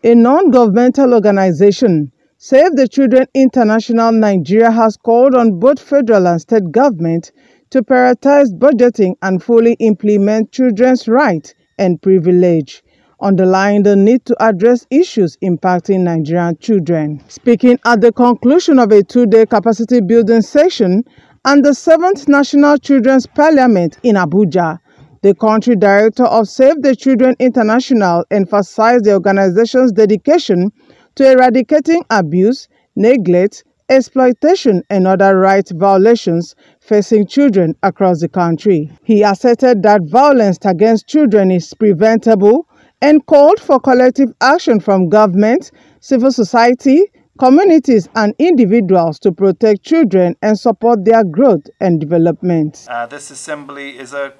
A non-governmental organization, Save the Children International Nigeria, has called on both federal and state government to prioritize budgeting and fully implement children's rights and privilege, underlying the need to address issues impacting Nigerian children. Speaking at the conclusion of a two-day capacity building session and the 7th National Children's Parliament in Abuja, the country director of Save the Children International emphasized the organization's dedication to eradicating abuse, neglect, exploitation, and other rights violations facing children across the country. He asserted that violence against children is preventable and called for collective action from government, civil society, communities, and individuals to protect children and support their growth and development. This assembly is a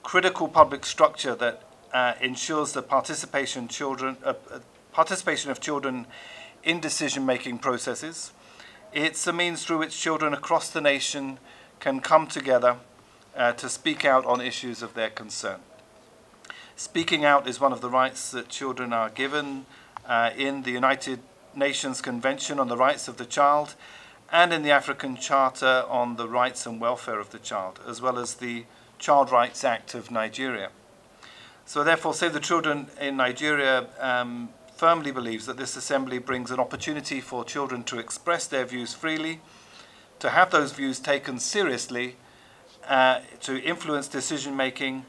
critical public structure that ensures the participation of children in decision-making processes. It's a means through which children across the nation can come together to speak out on issues of their concern. Speaking out is one of the rights that children are given in the United Nations Convention on the Rights of the Child and in the African Charter on the Rights and Welfare of the Child, as well as the Child Rights Act of Nigeria. So therefore, Save the Children in Nigeria firmly believes that this assembly brings an opportunity for children to express their views freely, to have those views taken seriously, to influence decision-making,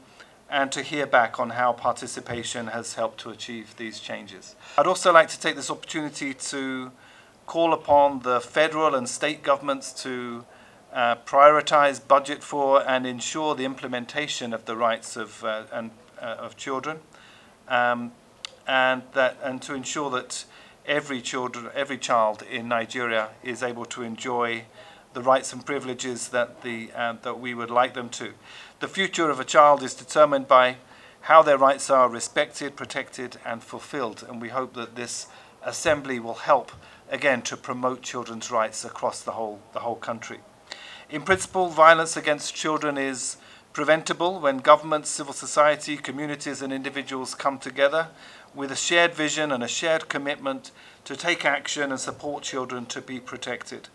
and to hear back on how participation has helped to achieve these changes. I'd also like to take this opportunity to call upon the federal and state governments to prioritize, budget for, and ensure the implementation of the rights of children, and to ensure that every child in Nigeria is able to enjoy the rights and privileges that we would like them to. The future of a child is determined by how their rights are respected, protected, and fulfilled, and we hope that this assembly will help again to promote children's rights across the whole country. In principle, violence against children is preventable when governments, civil society, communities, and individuals come together with a shared vision and a shared commitment to take action and support children to be protected.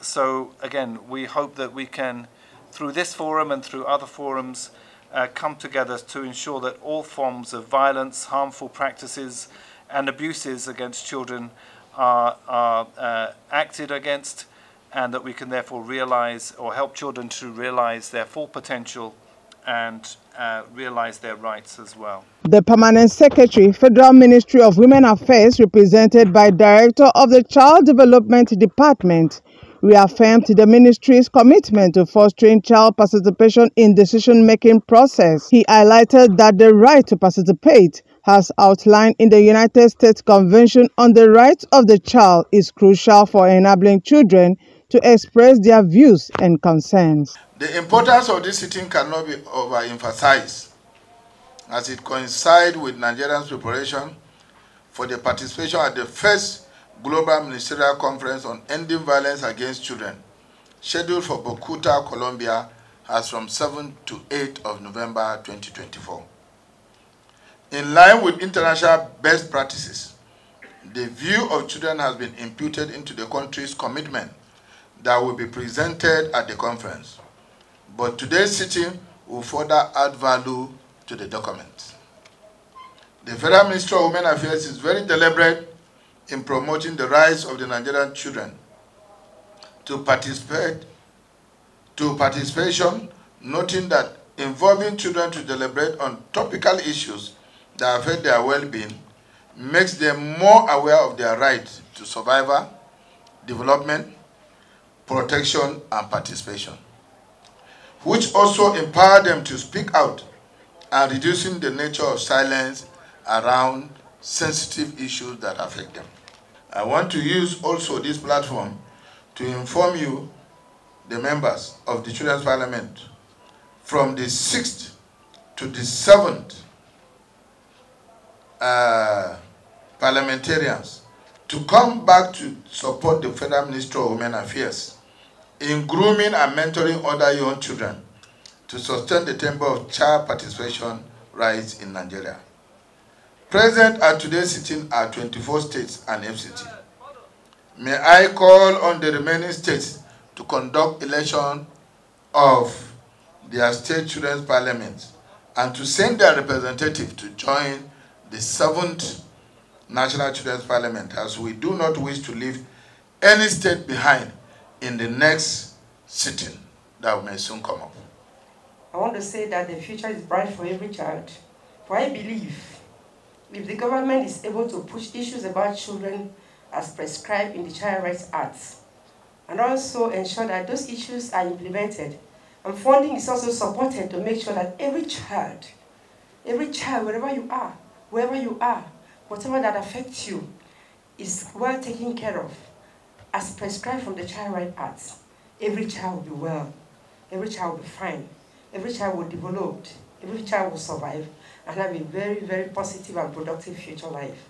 So again, we hope that we can, through this forum and through other forums, come together to ensure that all forms of violence, harmful practices, and abuses against children are acted against, and that we can therefore realize or help children to realize their full potential and realize their rights as well. The Permanent Secretary, Federal Ministry of Women Affairs, represented by Director of the Child Development Department, reaffirmed the ministry's commitment to fostering child participation in decision-making process. He highlighted that the right to participate, as outlined in the United States Convention on the Rights of the Child, is crucial for enabling children to express their views and concerns. The importance of this sitting cannot be overemphasized, as it coincides with Nigeria's preparation for the participation at the first Global Ministerial Conference on Ending Violence Against Children, scheduled for Bogota, Colombia, as from 7 to 8 of November 2024. In line with international best practices, the view of children has been imputed into the country's commitment that will be presented at the conference. But today's sitting will further add value to the document. The Federal Ministry of Women Affairs is very deliberate in promoting the rights of the Nigerian children to participation, noting that involving children to deliberate on topical issues that affect their well-being makes them more aware of their right to survival, development, protection, and participation, which also empower them to speak out and reducing the nature of silence around sensitive issues that affect them. I want to use also this platform to inform you, the members of the Children's Parliament, from the 6th to the 7th parliamentarians to come back to support the Federal Ministry of Women Affairs in grooming and mentoring other young children to sustain the tempo of child participation rights in Nigeria. Present at today's sitting are 24 states and FCT. May I call on the remaining states to conduct election of their state children's parliaments and to send their representative to join the 7th National Children's Parliament, as we do not wish to leave any state behind in the next sitting that may soon come up. I want to say that the future is bright for every child. For I believe if the government is able to push issues about children as prescribed in the Child Rights Act, and also ensure that those issues are implemented, and funding is also supported to make sure that every child, wherever you are, wherever you are, whatever that affects you, is well taken care of, as prescribed from the Child Rights Act. Every child will be well, every child will be fine, every child will develop, every child will survive, and have a very, very positive and productive future life.